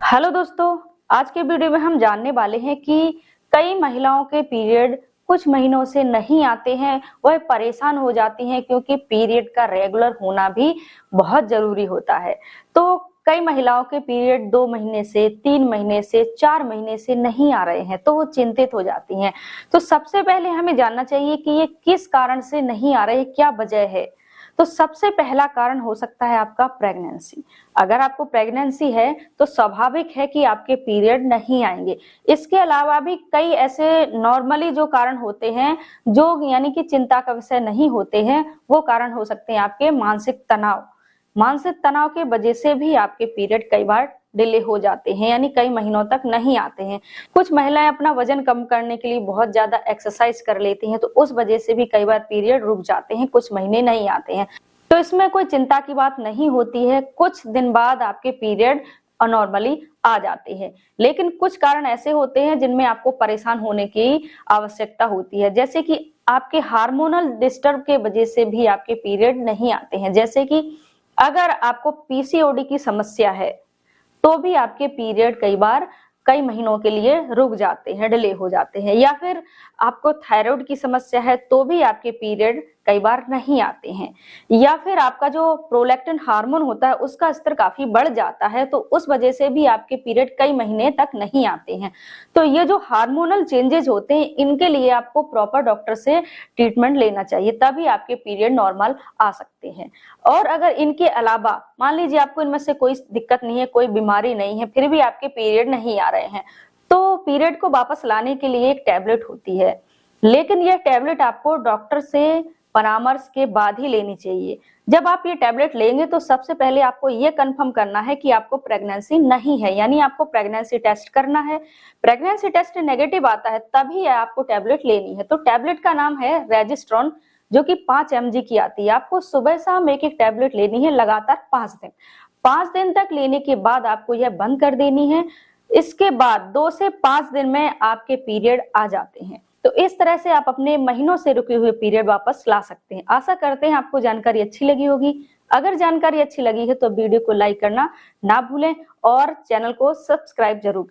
Hello दोस्तों, आज के वीडियो में हम जानने वाले हैं कि कई महिलाओं के पीरियड कुछ महीनों से नहीं आते हैं। वह परेशान हो जाती हैं क्योंकि पीरियड का रेगुलर होना भी बहुत जरूरी होता है। तो कई महिलाओं के पीरियड 2 महीने से 3 महीने से 4 महीने से नहीं आ रहे हैं, तो वो चिंतित हो जाती हैं। तो सबसे पहले हमें जानना चाहिए कि ये किस कारण से नहीं आ रहे, क्या वजह है। तो सबसे पहला कारण हो सकता है आपका प्रेगनेंसी। अगर आपको प्रेगनेंसी है तो स्वाभाविक है कि आपके पीरियड नहीं आएंगे। इसके अलावा भी कई ऐसे नॉर्मली जो कारण होते हैं, जो यानी कि चिंता का विषय नहीं होते हैं, वो कारण हो सकते हैं आपके मानसिक तनाव। मानसिक तनाव की वजह से भी आपके पीरियड कई बार डिले हो जाते हैं, यानी कई महीनों तक नहीं आते हैं। कुछ महिलाएं अपना वजन कम करने के लिए बहुत ज्यादा एक्सरसाइज कर लेती हैं, तो उस वजह से भी कई बार पीरियड रुक जाते हैं, कुछ महीने नहीं आते हैं। तो इसमें कोई चिंता की बात नहीं होती है, कुछ दिन बाद आपके पीरियड नॉर्मली आ जाते हैं। लेकिन कुछ कारण ऐसे होते हैं जिनमें आपको परेशान होने की आवश्यकता होती है, जैसे कि आपके हार्मोनल डिस्टर्ब के वजह से भी आपके पीरियड नहीं आते हैं। जैसे कि अगर आपको पीसीओडी की समस्या है तो भी आपके पीरियड कई बार कई महीनों के लिए रुक जाते हैं, डिले हो जाते हैं। या फिर आपको थायराइड की समस्या है तो भी आपके पीरियड कई बार नहीं आते हैं। या फिर आपका जो प्रोलैक्टिन हार्मोन होता है उसका स्तर काफी बढ़ जाता है, तो उस वजह से भी आपके पीरियड कई महीने तक नहीं आते हैं। तो ये जो हार्मोनल चेंजेस होते हैं, इनके लिए आपको प्रॉपर डॉक्टर से ट्रीटमेंट लेना चाहिए, तभी आपके पीरियड नॉर्मल आ सकते हैं। और अगर इनके अलावा मान लीजिए आपको इनमें से कोई दिक्कत नहीं है, कोई बीमारी नहीं है, फिर भी आपके पीरियड नहीं आ रहे हैं, तो पीरियड को वापस लाने के लिए एक टैबलेट होती है। लेकिन यह टैबलेट आपको डॉक्टर से परामर्श के बाद ही लेनी चाहिए। जब आप ये टैबलेट लेंगे तो सबसे पहले आपको ये कंफर्म करना है कि आपको प्रेगनेंसी नहीं है, यानी आपको प्रेगनेंसी टेस्ट करना है। प्रेगनेंसी टेस्ट नेगेटिव आता है तभी आपको टैबलेट लेनी है। तो टैबलेट का नाम है रेजिस्ट्रॉन, जो कि 5 mg की आती है। आपको सुबह शाम एक एक टैबलेट लेनी है लगातार 5 दिन। 5 दिन तक लेने के बाद आपको यह बंद कर देनी है। इसके बाद 2 से 5 दिन में आपके पीरियड आ जाते हैं। तो इस तरह से आप अपने महीनों से रुके हुए पीरियड वापस ला सकते हैं। आशा करते हैं आपको जानकारी अच्छी लगी होगी। अगर जानकारी अच्छी लगी है तो वीडियो को लाइक करना ना भूलें और चैनल को सब्सक्राइब जरूर करें।